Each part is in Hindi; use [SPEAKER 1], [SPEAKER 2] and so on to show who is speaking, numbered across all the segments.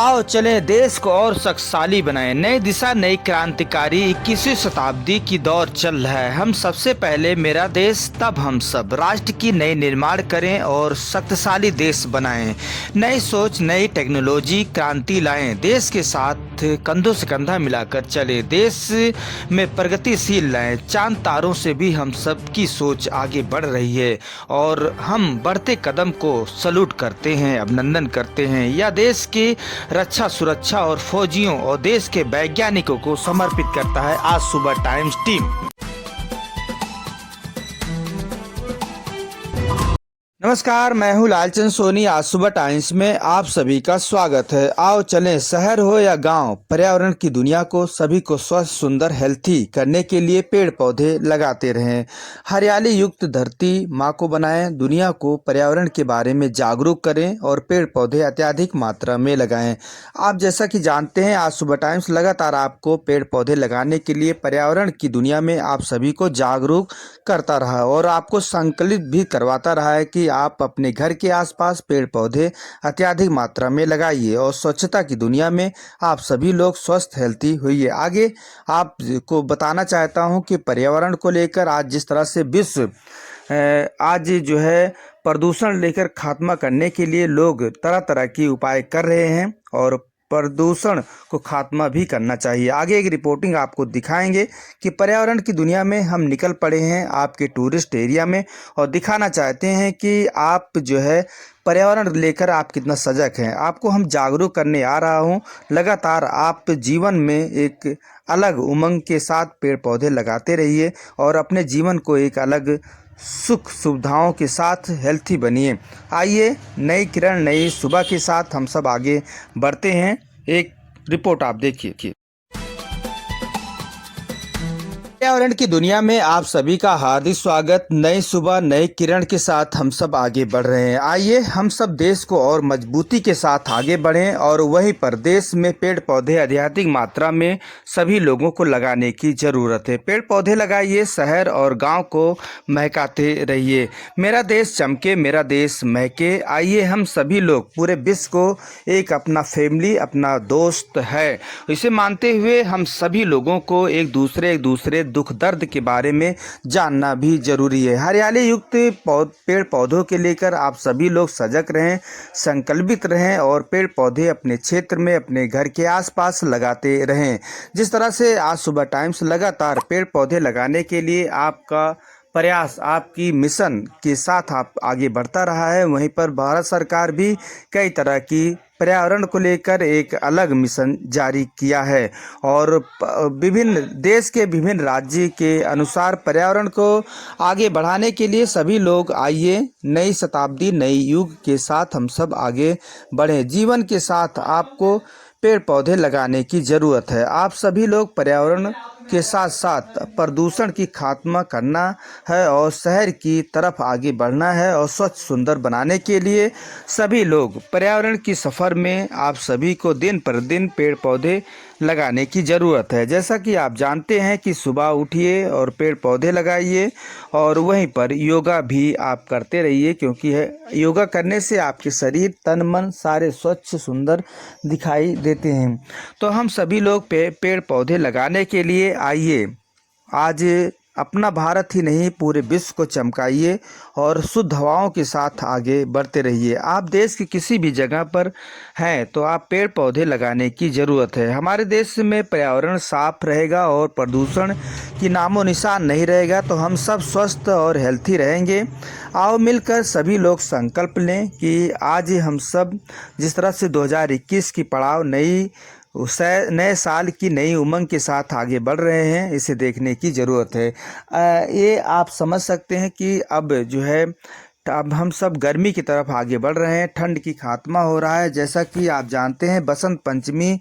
[SPEAKER 1] आओ चलें देश को और शक्तिशाली बनाएं। नई दिशा नई क्रांतिकारी 21वीं शताब्दी की दौर चल रहा है। हम सबसे पहले मेरा देश तब हम सब राष्ट्र की नई निर्माण करें और शक्तिशाली देश बनाएं। नई सोच नई टेक्नोलॉजी क्रांति लाएं। देश के साथ कंधों से कंधा मिलाकर चले। देश में प्रगतिशील लाएं। चांद तारों से भी हम सब की सोच आगे बढ़ रही है और हम बढ़ते कदम को सल्यूट करते हैं, अभिनंदन करते हैं। यह देश की रक्षा सुरक्षा और फौजियों और देश के वैज्ञानिकों को समर्पित करता है आज सुबह टाइम्स टीम। नमस्कार, मैं हूँ लालचंद सोनी। आज सुबह टाइम्स में आप सभी का स्वागत है। आओ चलें, शहर हो या गांव, पर्यावरण की दुनिया को सभी को स्वस्थ सुंदर हेल्थी करने के लिए पेड़ पौधे लगाते रहें। हरियाली युक्त धरती माँ को बनाएं। दुनिया को पर्यावरण के बारे में जागरूक करें और पेड़ पौधे अत्यधिक मात्रा में लगाएं। आप जैसा कि जानते हैं, आज सुबह टाइम्स लगातार आपको पेड़ पौधे लगाने के लिए पर्यावरण की दुनिया में आप सभी को जागरूक करता रहा और आपको संकलित भी करवाता रहा है कि आप अपने घर के आसपास पेड़ पौधे अत्यधिक मात्रा में लगाइए और स्वच्छता की दुनिया में आप सभी लोग स्वस्थ हेल्थी होइए। आगे आपको बताना चाहता हूं कि पर्यावरण को लेकर आज जिस तरह से विश्व आज जो है प्रदूषण लेकर खात्मा करने के लिए लोग तरह तरह की उपाय कर रहे हैं और प्रदूषण को खात्मा भी करना चाहिए। आगे एक रिपोर्टिंग आपको दिखाएंगे कि पर्यावरण की दुनिया में हम निकल पड़े हैं आपके टूरिस्ट एरिया में और दिखाना चाहते हैं कि आप जो है पर्यावरण लेकर आप कितना सजग हैं। आपको हम जागरूक करने आ रहा हूं। लगातार आप जीवन में एक अलग उमंग के साथ पेड़ पौधे लगाते रहिए और अपने जीवन को एक अलग सुख सुविधाओं के साथ हेल्थी बनिए। आइए नई किरण नई सुबह के साथ हम सब आगे बढ़ते हैं। एक रिपोर्ट आप देखिए। पर्यावरण की दुनिया में आप सभी का हार्दिक स्वागत। नई सुबह नई किरण के साथ हम सब आगे बढ़ रहे हैं। आइए हम सब देश को और मजबूती के साथ आगे बढ़ें और वहीं पर देश में पेड़ पौधे अधिक मात्रा में सभी लोगों को लगाने की ज़रूरत है। पेड़ पौधे लगाइए, शहर और गांव को महकाते रहिए। मेरा देश चमके, मेरा देश महके। आइए हम सभी लोग पूरे विश्व को एक अपना फैमिली अपना दोस्त है इसे मानते हुए हम सभी लोगों को एक दूसरे दुख दर्द के बारे में जानना भी जरूरी है। हरियाली युक्त पेड़ पौधों के लेकर आप सभी लोग सजग रहें, संकल्पित रहें और पेड़ पौधे अपने क्षेत्र में अपने घर के आसपास लगाते रहें। जिस तरह से आज सुबह टाइम्स लगातार पेड़ पौधे लगाने के लिए आपका प्रयास आपकी मिशन के साथ आप आगे बढ़ता रहा है, वहीं पर भारत सरकार भी कई तरह की पर्यावरण को लेकर एक अलग मिशन जारी किया है और विभिन्न देश के विभिन्न राज्य के अनुसार पर्यावरण को आगे बढ़ाने के लिए सभी लोग आइए नई शताब्दी नई युग के साथ हम सब आगे बढ़ें। जीवन के साथ आपको पेड़ पौधे लगाने की ज़रूरत है। आप सभी लोग पर्यावरण के साथ साथ प्रदूषण की खात्मा करना है और शहर की तरफ आगे बढ़ना है और स्वच्छ सुंदर बनाने के लिए सभी लोग पर्यावरण की सफ़र में आप सभी को दिन पर दिन पेड़ पौधे लगाने की ज़रूरत है। जैसा कि आप जानते हैं कि सुबह उठिए और पेड़ पौधे लगाइए और वहीं पर योगा भी आप करते रहिए, क्योंकि योगा करने से आपके शरीर तन मन सारे स्वच्छ सुंदर दिखाई देते हैं। तो हम सभी लोग पेड़ पौधे लगाने के लिए आइए आज अपना भारत ही नहीं पूरे विश्व को चमकाइए और शुद्ध हवाओं के साथ आगे बढ़ते रहिए। आप देश की किसी भी जगह पर हैं तो आप पेड़ पौधे लगाने की ज़रूरत है। हमारे देश में पर्यावरण साफ रहेगा और प्रदूषण की नामो निशान नहीं रहेगा तो हम सब स्वस्थ और हेल्थी रहेंगे। आओ मिलकर सभी लोग संकल्प लें कि आज हम सब जिस तरह से 2021 की पड़ाव नए साल की नई उमंग के साथ आगे बढ़ रहे हैं, इसे देखने की ज़रूरत है। ये आप समझ सकते हैं कि अब जो है अब हम सब गर्मी की तरफ आगे बढ़ रहे हैं, ठंड की खात्मा हो रहा है। जैसा कि आप जानते हैं बसंत पंचमी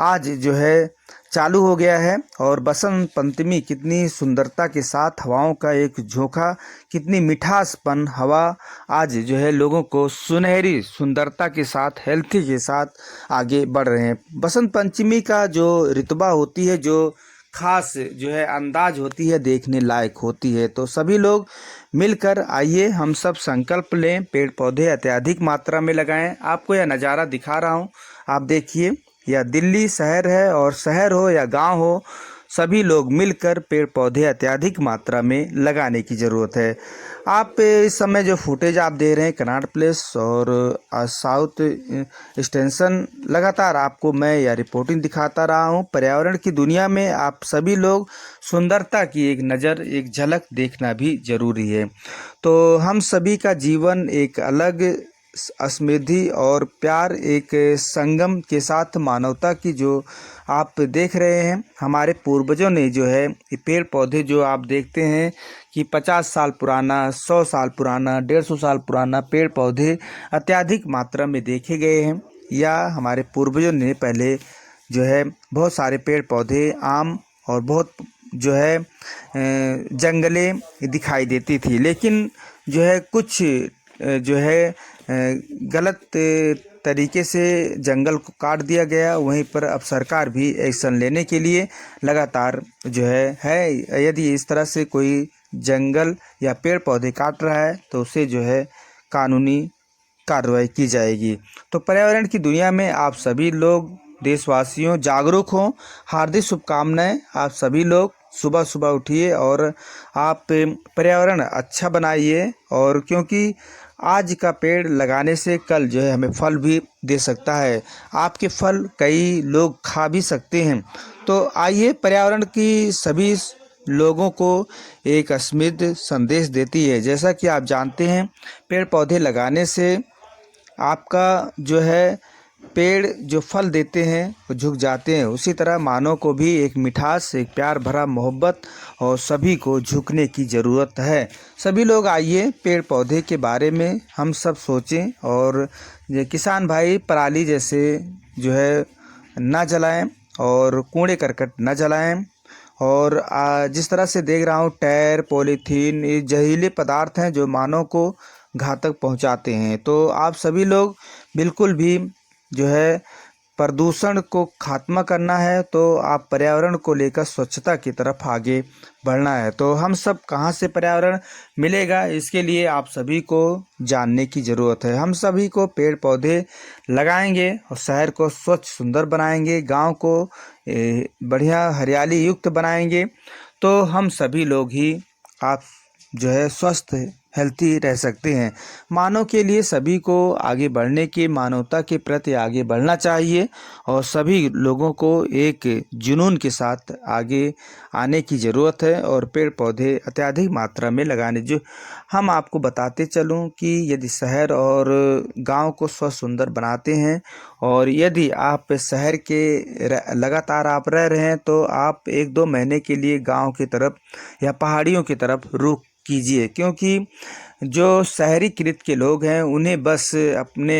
[SPEAKER 1] आज जो है चालू हो गया है और बसंत पंचमी कितनी सुंदरता के साथ हवाओं का एक झोंका, कितनी मिठासपन हवा आज जो है लोगों को सुनहरी सुंदरता के साथ हेल्थी के साथ आगे बढ़ रहे हैं। बसंत पंचमी का जो ऋतुबा होती है, जो खास जो है अंदाज होती है, देखने लायक होती है। तो सभी लोग मिलकर आइए हम सब संकल्प लें, पेड़ पौधे अत्यधिक मात्रा में लगाएं। आपको यह नज़ारा दिखा रहा हूं, आप देखिए, या दिल्ली शहर है और शहर हो या गांव हो, सभी लोग मिलकर पेड़ पौधे अत्यधिक मात्रा में लगाने की ज़रूरत है। आप इस समय जो फुटेज आप दे रहे हैं कनॉट प्लेस और साउथ एक्सटेंशन, लगातार आपको मैं यह रिपोर्टिंग दिखाता रहा हूँ। पर्यावरण की दुनिया में आप सभी लोग सुंदरता की एक नज़र, एक झलक देखना भी ज़रूरी है। तो हम सभी का जीवन एक अलग समृद्धि और प्यार, एक संगम के साथ मानवता की जो आप देख रहे हैं, हमारे पूर्वजों ने जो है ये पेड़ पौधे जो आप देखते हैं कि 50 साल पुराना, 100 साल पुराना, 150 साल पुराना पेड़ पौधे अत्यधिक मात्रा में देखे गए हैं। या हमारे पूर्वजों ने पहले जो है बहुत सारे पेड़ पौधे, आम और बहुत जो है जंगलें दिखाई देती थी, लेकिन जो है कुछ जो है गलत तरीके से जंगल को काट दिया गया। वहीं पर अब सरकार भी एक्शन लेने के लिए लगातार जो है यदि इस तरह से कोई जंगल या पेड़ पौधे काट रहा है तो उसे जो है कानूनी कार्रवाई की जाएगी। तो पर्यावरण की दुनिया में आप सभी लोग देशवासियों जागरूक हों। हार्दिक शुभकामनाएं। आप सभी लोग सुबह सुबह उठिए और आप पर्यावरण अच्छा बनाइए, और क्योंकि आज का पेड़ लगाने से कल जो है हमें फल भी दे सकता है। आपके फल कई लोग खा भी सकते हैं। तो आइए, पर्यावरण की सभी लोगों को एक समृद्ध संदेश देती है। जैसा कि आप जानते हैं, पेड़ पौधे लगाने से आपका जो है पेड़ जो फल देते हैं वो झुक जाते हैं, उसी तरह मानव को भी एक मिठास, एक प्यार भरा मोहब्बत और सभी को झुकने की ज़रूरत है। सभी लोग आइए पेड़ पौधे के बारे में हम सब सोचें, और ये किसान भाई पराली जैसे जो है ना जलाएं और कूड़े करकट न जलाएं। और जिस तरह से देख रहा हूँ, टायर, पॉलीथीन, ये जहरीले पदार्थ हैं जो मानव को घातक पहुंचाते हैं। तो आप सभी लोग बिल्कुल भी जो है प्रदूषण को खात्मा करना है, तो आप पर्यावरण को लेकर स्वच्छता की तरफ आगे बढ़ना है। तो हम सब कहाँ से पर्यावरण मिलेगा, इसके लिए आप सभी को जानने की ज़रूरत है। हम सभी को पेड़ पौधे लगाएंगे और शहर को स्वच्छ सुंदर बनाएंगे, गांव को बढ़िया हरियाली युक्त बनाएंगे, तो हम सभी लोग ही आप जो है स्वस्थ हेल्थी रह सकते हैं। मानव के लिए सभी को आगे बढ़ने की, मानवता के प्रति आगे बढ़ना चाहिए, और सभी लोगों को एक जुनून के साथ आगे आने की ज़रूरत है और पेड़ पौधे अत्यधिक मात्रा में लगाने। जो हम आपको बताते चलूं कि यदि शहर और गांव को स्वस्थ सुंदर बनाते हैं, और यदि आप शहर के लगातार आप रह रहे हैं, तो आप 1-2 महीने के लिए गांव की तरफ या पहाड़ियों की तरफ रुख कीजिए। क्योंकि जो शहरीकृत के लोग हैं उन्हें बस अपने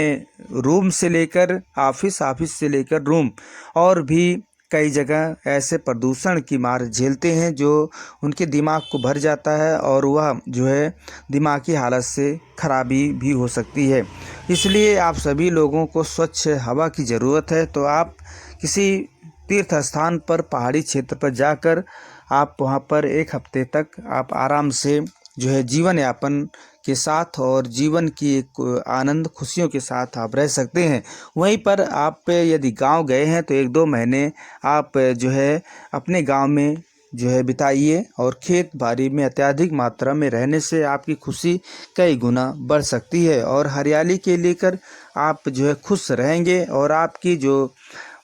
[SPEAKER 1] रूम से लेकर ऑफिस, ऑफिस से लेकर रूम, और भी कई जगह ऐसे प्रदूषण की मार झेलते हैं जो उनके दिमाग को भर जाता है, और वह जो है दिमागी हालत से खराबी भी हो सकती है। इसलिए आप सभी लोगों को स्वच्छ हवा की ज़रूरत है। तो आप किसी तीर्थ स्थान पर, पहाड़ी क्षेत्र पर जाकर आप वहाँ पर 1 हफ्ते तक आप आराम से जो है जीवन यापन के साथ और जीवन की एक आनंद खुशियों के साथ आप रह सकते हैं। वहीं पर आप यदि गांव गए हैं तो 1-2 महीने आप जो है अपने गांव में जो है बिताइए, और खेत बाड़ी में अत्यधिक मात्रा में रहने से आपकी खुशी कई गुना बढ़ सकती है, और हरियाली के लेकर आप जो है खुश रहेंगे, और आपकी जो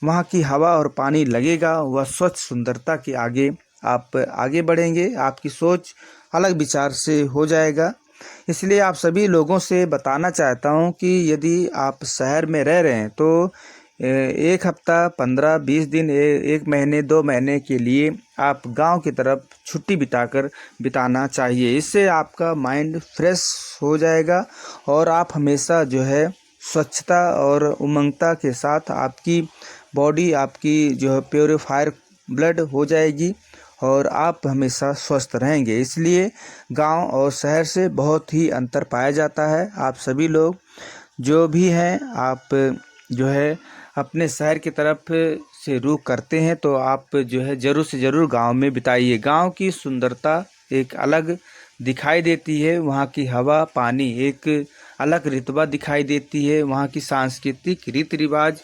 [SPEAKER 1] वहाँ की हवा और पानी लगेगा वह स्वच्छ सुंदरता के आगे आप आगे बढ़ेंगे। आपकी सोच अलग विचार से हो जाएगा। इसलिए आप सभी लोगों से बताना चाहता हूँ कि यदि आप शहर में रह रहे हैं तो 1 हफ्ता, 15-20 दिन, 1 महीने, 2 महीने के लिए आप गांव की तरफ छुट्टी बिताना चाहिए। इससे आपका माइंड फ्रेश हो जाएगा, और आप हमेशा जो है स्वच्छता और उमंगता के साथ आपकी बॉडी, आपकी जो है प्योरीफायर ब्लड हो जाएगी, और आप हमेशा स्वस्थ रहेंगे। इसलिए गांव और शहर से बहुत ही अंतर पाया जाता है। आप सभी लोग जो भी हैं, आप जो है अपने शहर की तरफ से रुख करते हैं, तो आप जो है ज़रूर से ज़रूर गांव में बिताइए। गांव की सुंदरता एक अलग दिखाई देती है, वहाँ की हवा, पानी एक अलग रुतबा दिखाई देती है, वहाँ की सांस्कृतिक रीति रिवाज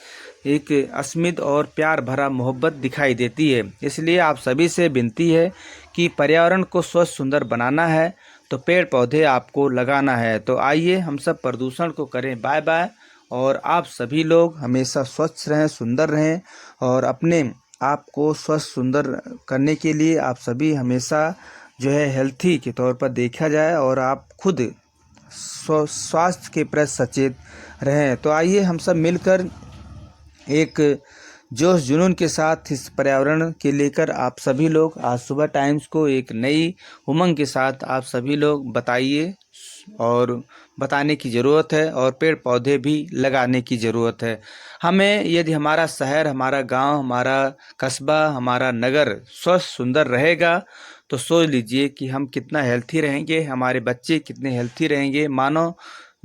[SPEAKER 1] एक अस्मिद और प्यार भरा मोहब्बत दिखाई देती है। इसलिए आप सभी से विनती है कि पर्यावरण को स्वच्छ सुंदर बनाना है तो पेड़ पौधे आपको लगाना है। तो आइए हम सब प्रदूषण को करें बाय बाय, और आप सभी लोग हमेशा स्वच्छ रहें, सुंदर रहें, और अपने आप को स्वच्छ सुंदर करने के लिए आप सभी हमेशा जो है हेल्थी के तौर पर देखा जाए और आप खुद स्वास्थ्य के प्रति सचेत रहें। तो आइए हम सब मिलकर एक जोश जुनून के साथ इस पर्यावरण के लेकर आप सभी लोग आज सुबह टाइम्स को एक नई उमंग के साथ आप सभी लोग बताइए, और बताने की ज़रूरत है, और पेड़ पौधे भी लगाने की ज़रूरत है। हमें यदि हमारा शहर, हमारा गांव, हमारा कस्बा, हमारा नगर स्वच्छ सुंदर रहेगा तो सोच लीजिए कि हम कितना हेल्थी रहेंगे, हमारे बच्चे कितने हेल्थी रहेंगे, मानव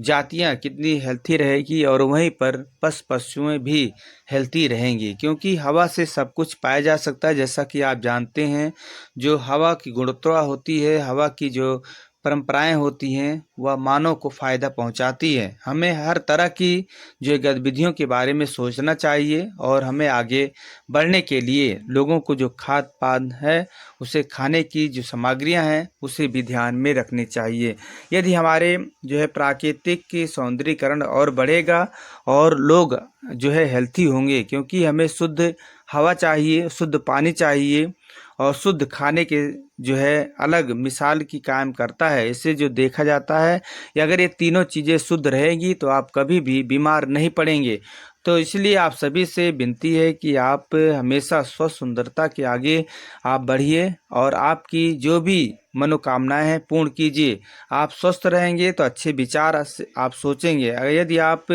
[SPEAKER 1] जातियाँ कितनी हेल्थी रहेगी, और वहीं पर पशुएं भी हेल्थी रहेंगी। क्योंकि हवा से सब कुछ पाया जा सकता है। जैसा कि आप जानते हैं, जो हवा की गुणवत्ता होती है, हवा की जो परंपराएं होती हैं, वह मानव को फ़ायदा पहुंचाती है। हमें हर तरह की जो गतिविधियों के बारे में सोचना चाहिए, और हमें आगे बढ़ने के लिए लोगों को जो खाद पान है, उसे खाने की जो सामग्रियां हैं, उसे भी ध्यान में रखनी चाहिए। यदि हमारे जो है प्राकृतिक सौंदर्यीकरण और बढ़ेगा और लोग जो है हेल्थी होंगे, क्योंकि हमें शुद्ध हवा चाहिए, शुद्ध पानी चाहिए, और शुद्ध खाने के जो है अलग मिसाल की कायम करता है। इससे जो देखा जाता है कि अगर ये तीनों चीज़ें शुद्ध रहेंगी तो आप कभी भी बीमार नहीं पड़ेंगे। तो इसलिए आप सभी से विनती है कि आप हमेशा स्वस्थ सुंदरता के आगे आप बढ़िए, और आपकी जो भी मनोकामनाएं हैं पूर्ण कीजिए। आप स्वस्थ रहेंगे तो अच्छे विचार आप सोचेंगे। अगर यदि आप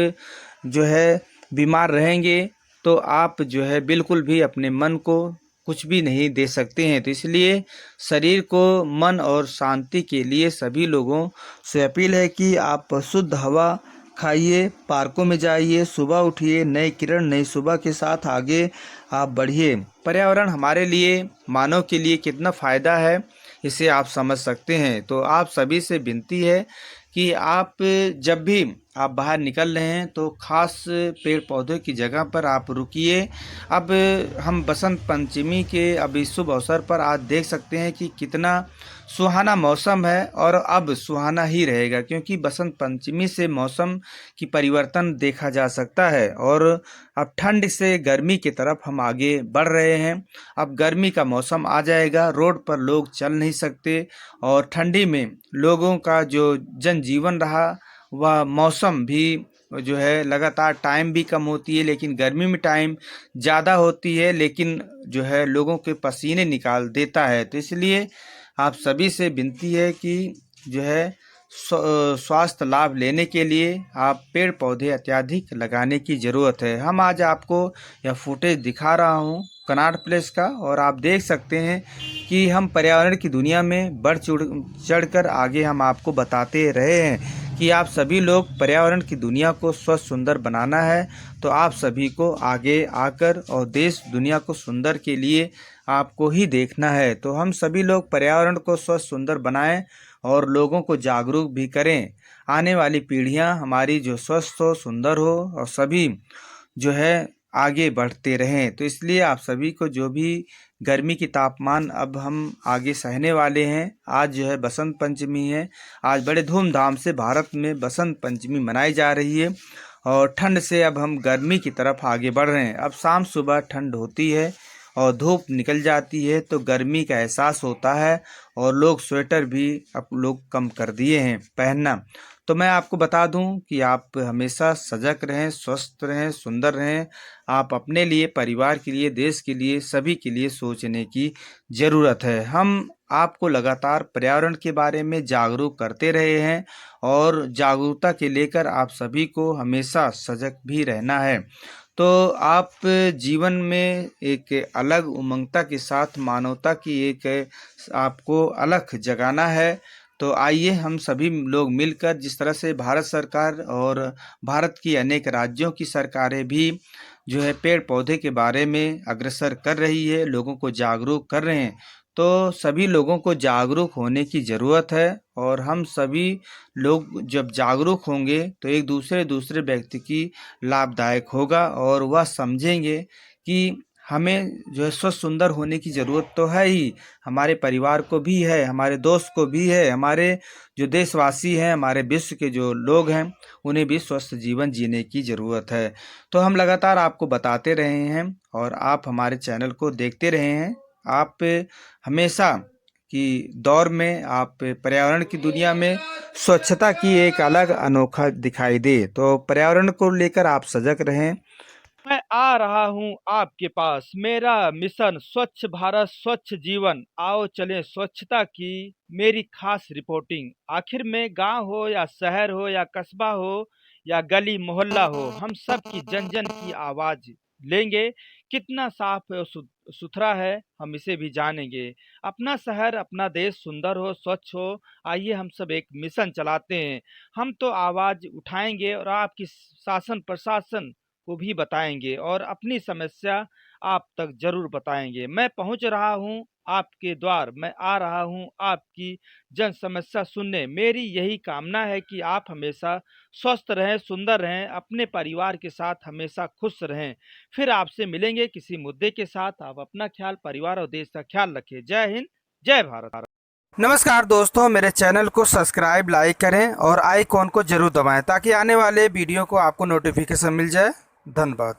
[SPEAKER 1] जो है बीमार रहेंगे तो आप जो है बिल्कुल भी अपने मन को कुछ भी नहीं दे सकते हैं। तो इसलिए शरीर को, मन और शांति के लिए सभी लोगों से अपील है कि आप शुद्ध हवा खाइए, पार्कों में जाइए, सुबह उठिए, नई किरण नई सुबह के साथ आगे आप बढ़िए। पर्यावरण हमारे लिए, मानव के लिए कितना फ़ायदा है इसे आप समझ सकते हैं। तो आप सभी से विनती है कि आप जब भी आप बाहर निकल रहे हैं तो खास पेड़ पौधों की जगह पर आप रुकिए। अब हम बसंत पंचमी के अब इस शुभ अवसर पर आज देख सकते हैं कि कितना सुहाना मौसम है, और अब सुहाना ही रहेगा, क्योंकि बसंत पंचमी से मौसम की परिवर्तन देखा जा सकता है, और अब ठंड से गर्मी की तरफ हम आगे बढ़ रहे हैं। अब गर्मी का मौसम आ जाएगा, रोड पर लोग चल नहीं सकते, और ठंडी में लोगों का जो जनजीवन रहा वह मौसम भी जो है लगातार टाइम भी कम होती है, लेकिन गर्मी में टाइम ज़्यादा होती है, लेकिन जो है लोगों के पसीने निकाल देता है। तो इसलिए आप सभी से विनती है कि जो है स्वास्थ्य लाभ लेने के लिए आप पेड़ पौधे अत्यधिक लगाने की ज़रूरत है। हम आज आपको यह फुटेज दिखा रहा हूँ कनॉट प्लेस का, और आप देख सकते हैं कि हम पर्यावरण की दुनिया में बढ़ चढ़कर आगे हम आपको बताते रहे हैं कि आप सभी लोग पर्यावरण की दुनिया को स्वच्छ सुंदर बनाना है। तो आप सभी को आगे आकर और देश दुनिया को सुंदर के लिए आपको ही देखना है। तो हम सभी लोग पर्यावरण को स्वच्छ सुंदर बनाएं और लोगों को जागरूक भी करें। आने वाली पीढ़ियां हमारी जो स्वस्थ हो, सुंदर हो, और सभी जो है आगे बढ़ते रहें। तो इसलिए आप सभी को जो भी गर्मी की तापमान अब हम आगे सहने वाले हैं, आज जो है बसंत पंचमी है। आज बड़े धूमधाम से भारत में बसंत पंचमी मनाई जा रही है, और ठंड से अब हम गर्मी की तरफ आगे बढ़ रहे हैं। अब शाम सुबह ठंड होती है और धूप निकल जाती है तो गर्मी का एहसास होता है, और लोग स्वेटर भी अब लोग कम कर दिए हैं पहनना। तो मैं आपको बता दूं कि आप हमेशा सजग रहें, स्वस्थ रहें, सुंदर रहें। आप अपने लिए, परिवार के लिए, देश के लिए, सभी के लिए सोचने की ज़रूरत है। हम आपको लगातार पर्यावरण के बारे में जागरूक करते रहे हैं, और जागरूकता के लेकर आप सभी को हमेशा सजग भी रहना है। तो आप जीवन में एक अलग उमंगता के साथ मानवता की एक आपको अलख जगाना है। तो आइए हम सभी लोग मिलकर, जिस तरह से भारत सरकार और भारत की अनेक राज्यों की सरकारें भी जो है पेड़ पौधे के बारे में अग्रसर कर रही है, लोगों को जागरूक कर रहे हैं, तो सभी लोगों को जागरूक होने की ज़रूरत है और हम सभी लोग जब जागरूक होंगे तो एक दूसरे व्यक्ति की लाभदायक होगा और वह समझेंगे कि हमें जो है स्वस्थ सुंदर होने की ज़रूरत तो है ही, हमारे परिवार को भी है, हमारे दोस्त को भी है, हमारे जो देशवासी हैं, हमारे विश्व के जो लोग हैं, उन्हें भी स्वस्थ जीवन जीने की ज़रूरत है। तो हम लगातार आपको बताते रहे हैं और आप हमारे चैनल को देखते रहे हैं। आप हमेशा की दौर में आप पर्यावरण की दुनिया में स्वच्छता की एक अलग अनोखा दिखाई दे, तो पर्यावरण को लेकर आप सजग रहें।
[SPEAKER 2] मैं आ रहा हूं आपके पास, मेरा मिशन स्वच्छ भारत स्वच्छ जीवन। आओ चलें स्वच्छता की मेरी खास रिपोर्टिंग। आखिर में गांव हो या शहर हो या कस्बा हो या गली मोहल्ला हो, हम सब की जन जन की आवाज लेंगे। कितना साफ और सुथरा है हम इसे भी जानेंगे। अपना शहर अपना देश सुंदर हो स्वच्छ हो, आइए हम सब एक मिशन चलाते हैं। हम तो आवाज उठाएंगे और आपकी शासन प्रशासन को भी बताएंगे और अपनी समस्या आप तक जरूर बताएंगे। मैं पहुंच रहा हूं आपके द्वार, मैं आ रहा हूं आपकी जन समस्या सुनने। मेरी यही कामना है कि आप हमेशा स्वस्थ रहें, सुंदर रहें, अपने परिवार के साथ हमेशा खुश रहें। फिर आपसे मिलेंगे किसी मुद्दे के साथ। आप अपना ख्याल, परिवार और देश का ख्याल रखें। जय हिंद, जय भारत।
[SPEAKER 1] नमस्कार दोस्तों, मेरे चैनल को सब्सक्राइब लाइक करें और आइकॉन को जरूर दबाएं ताकि आने वाले वीडियो को आपको नोटिफिकेशन मिल जाए। धन्यवाद।